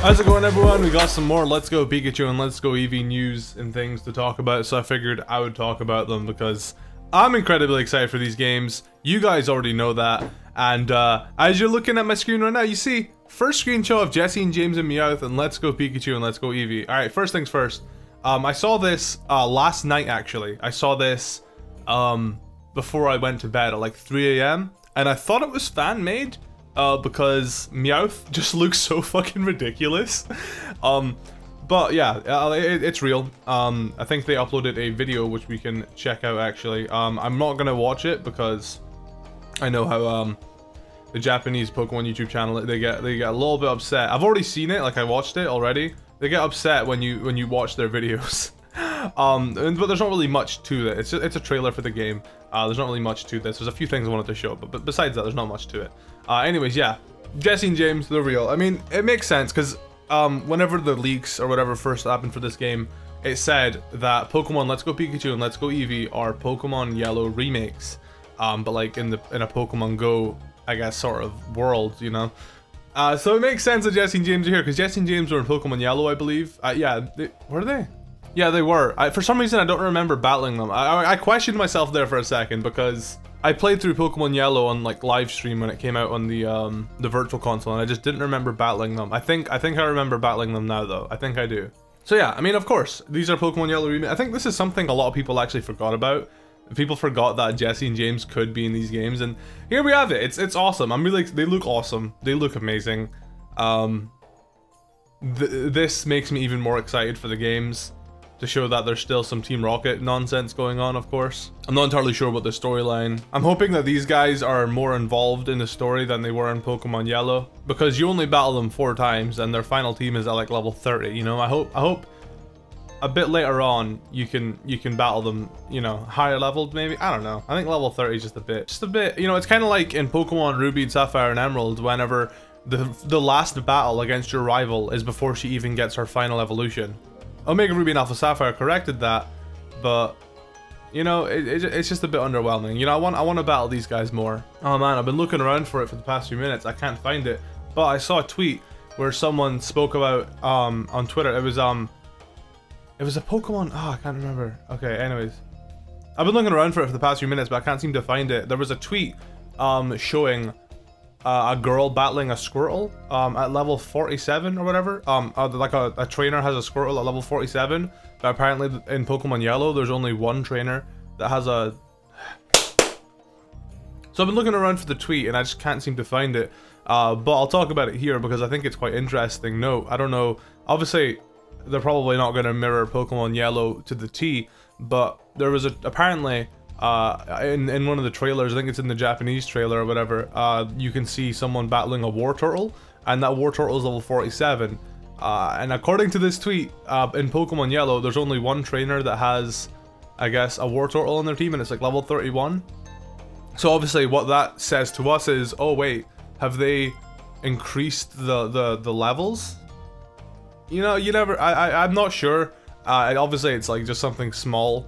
How's it going, everyone? We got some more Let's Go Pikachu and Let's Go Eevee news and things to talk about, so I figured I would talk about them because I'm incredibly excited for these games. You guys already know that. And as you're looking at my screen right now, you see first screenshot of Jesse and James and Meowth and Let's Go Pikachu and Let's Go Eevee. Alright, first things first. I saw this last night, actually. I saw this before I went to bed at like 3 AM. And I thought it was fan-made. Because Meowth just looks so fucking ridiculous. But yeah, it's real. I think they uploaded a video which we can check out actually. I'm not gonna watch it because I know how the Japanese Pokemon YouTube channel they get a little bit upset. I've already seen it, like I watched it already. They get upset when you watch their videos. But there's not really much to it. It's a trailer for the game. There's not really much to this. There's a few things I wanted to show, but besides that, there's not much to it. Anyways, yeah, Jesse and James, they're real. I mean, it makes sense because whenever the leaks or whatever first happened for this game, it said that Pokemon Let's Go Pikachu and Let's Go Eevee are Pokemon Yellow remakes, but like in a Pokemon Go, I guess, sort of world, you know. So it makes sense that Jesse and James are here because Jesse and James were in Pokemon Yellow, I believe. Yeah, were they? Yeah, they were. For some reason, I don't remember battling them. I questioned myself there for a second because I played through Pokemon Yellow on like live stream when it came out on the virtual console, and I just didn't remember battling them. I think I remember battling them now though. I think I do. So yeah, I mean, of course, these are Pokemon Yellow remake. I think this is something a lot of people actually forgot about. People forgot that Jesse and James could be in these games, and here we have it. It's awesome. I'm really. They look awesome. They look amazing. This makes me even more excited for the games, to show that there's still some Team Rocket nonsense going on, of course. I'm not entirely sure about the storyline. I'm hoping that these guys are more involved in the story than they were in Pokemon Yellow, because you only battle them 4 times and their final team is at like level 30, you know? I hope a bit later on you can battle them, you know, higher leveled maybe. I don't know. I think level 30 is just a bit, you know, it's kind of like in Pokemon Ruby and Sapphire and Emerald, whenever the last battle against your rival is before she even gets her final evolution. Omega Ruby and Alpha Sapphire corrected that, but you know, it's just a bit underwhelming. You know, I want to battle these guys more. Oh man, I've been looking around for it for the past few minutes. I can't find it, but I saw a tweet where someone spoke about on Twitter. It was a Pokemon. Oh, I can't remember. Okay, anyways, I've been looking around for it for the past few minutes, but I can't seem to find it. There was a tweet showing a girl battling a Squirtle at level 47 or whatever. Like a trainer has a Squirtle at level 47, but apparently in Pokemon Yellow there's only one trainer that has a... So I've been looking around for the tweet and I just can't seem to find it, but I'll talk about it here because I think it's quite interesting. No, I don't know, obviously they're probably not going to mirror Pokemon Yellow to the T, but there was apparently in one of the trailers, I think it's in the Japanese trailer or whatever, you can see someone battling a Wartortle, and that Wartortle is level 47. And according to this tweet, in Pokemon Yellow, there's only one trainer that has, I guess, a Wartortle on their team, and it's like level 31. So obviously what that says to us is, oh wait, have they increased the levels? You know, I'm not sure. Obviously it's like just something small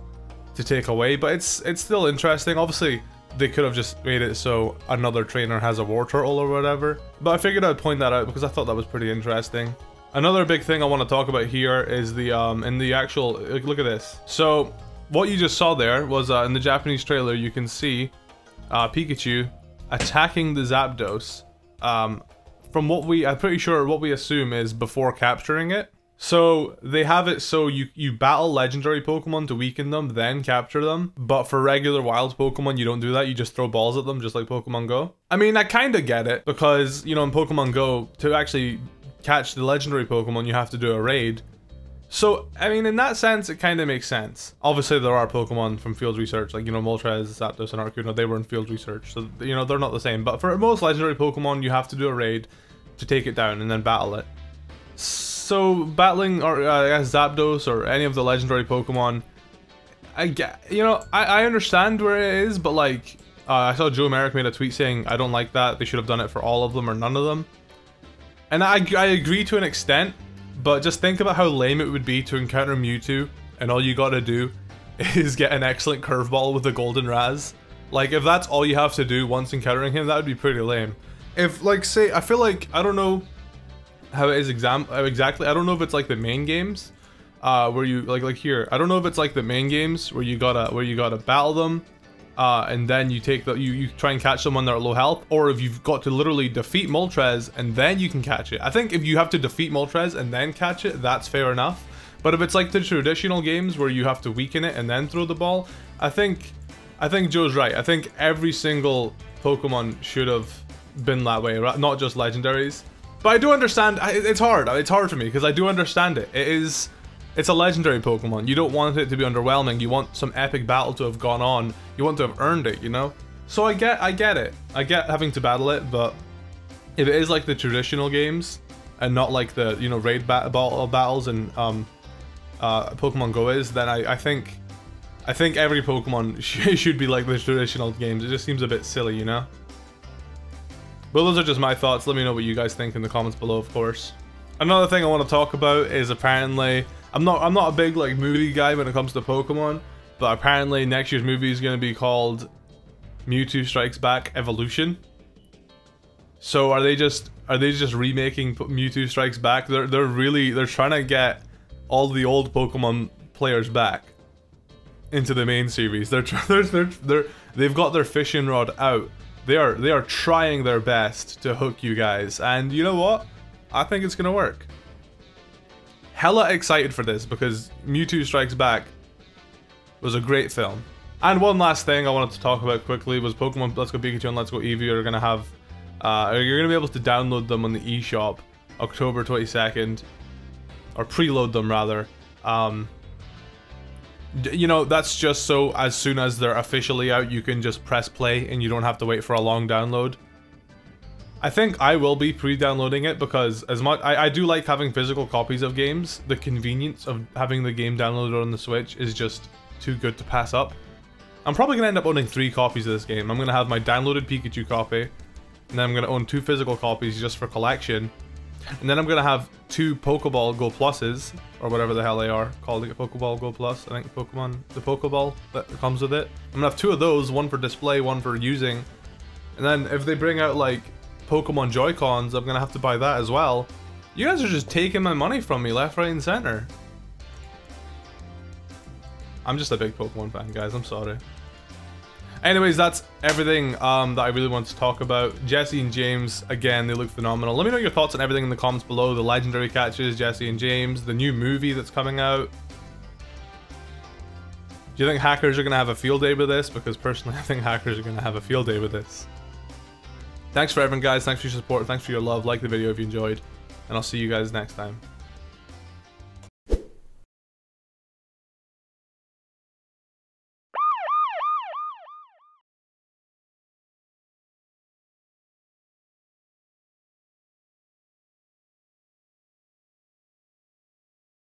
to take away, but it's still interesting. Obviously they could have just made it so another trainer has a Wartortle or whatever, but I figured I'd point that out because I thought that was pretty interesting. Another big thing I want to talk about here is the in the actual, look at this. So what you just saw there was in the Japanese trailer, you can see Pikachu attacking the Zapdos from what I'm pretty sure what we assume is before capturing it. So they have it so you battle legendary Pokemon to weaken them, then capture them. But for regular wild Pokemon, you don't do that. You just throw balls at them, just like Pokemon Go. I mean, I kind of get it because, you know, in Pokemon Go, to actually catch the legendary Pokemon, you have to do a raid. So, I mean, in that sense, it kind of makes sense. Obviously, there are Pokemon from field research, like, you know, Moltres, Zapdos, and Articuno, they were in field research. So, you know, they're not the same. But for most legendary Pokemon, you have to do a raid to take it down and then battle it. So battling, or I guess Zapdos or any of the legendary Pokemon, I understand where it is, but like I saw Joe Merrick made a tweet saying I don't like that. They should have done it for all of them or none of them, and I agree to an extent. But just think about how lame it would be to encounter Mewtwo and all you gotta do is get an excellent curveball with a golden Raz. Like, if that's all you have to do once encountering him, that would be pretty lame. If, like, say, I feel like, I don't know how it is exactly. I don't know if it's like the main games, where you like here. I don't know if it's like the main games where you gotta battle them, and then you take you try and catch them when they're at low health, or if you've got to literally defeat Moltres and then you can catch it. I think if you have to defeat Moltres and then catch it, that's fair enough. But if it's like the traditional games where you have to weaken it and then throw the ball, I think Joe's right. I think every single Pokemon should have been that way, right? Not just legendaries. But I do understand. It's hard. It's hard for me because I do understand it. It's a legendary Pokemon. You don't want it to be underwhelming. You want some epic battle to have gone on. You want to have earned it, you know? So I get it. I get having to battle it, but if it is like the traditional games and not like the, you know, raid battles and Pokemon Go is, then I think every Pokemon should be like the traditional games. It just seems a bit silly, you know? But those are just my thoughts. Let me know what you guys think in the comments below, of course. Another thing I want to talk about is apparently I'm not a big like movie guy when it comes to Pokemon, but apparently next year's movie is going to be called Mewtwo Strikes Back Evolution. So are they just remaking Mewtwo Strikes Back? They're trying to get all the old Pokemon players back into the main series. They've got their fishing rod out. They are trying their best to hook you guys, and you know what? I think it's gonna work. Hella excited for this because Mewtwo Strikes Back was a great film. And one last thing I wanted to talk about quickly was Pokemon Let's Go Pikachu and Let's Go Eevee are gonna have, you're gonna be able to download them on the eShop October 22nd, or preload them rather. You know, that's just so as soon as they're officially out, you can just press play and you don't have to wait for a long download. I think I will be pre-downloading it because as much I do like having physical copies of games, the convenience of having the game downloaded on the Switch is just too good to pass up. I'm probably gonna end up owning 3 copies of this game. I'm gonna have my downloaded Pikachu copy, and then I'm gonna own 2 physical copies just for collection. And then I'm gonna have 2 Pokeball Go Pluses, or whatever the hell they are, calling it Pokeball Go Plus. I think the Pokeball that comes with it. I'm gonna have 2 of those, one for display, one for using. And then if they bring out like Pokemon Joy-Cons, I'm gonna have to buy that as well. You guys are just taking my money from me left, right, and center. I'm just a big Pokemon fan, guys. I'm sorry. Anyways, that's everything that I really wanted to talk about. Jesse and James, again, they look phenomenal. Let me know your thoughts on everything in the comments below. The legendary catches, Jesse and James, the new movie that's coming out. Do you think hackers are going to have a field day with this? Because personally, I think hackers are going to have a field day with this. Thanks for everything, guys. Thanks for your support. Thanks for your love. Like the video if you enjoyed. And I'll see you guys next time.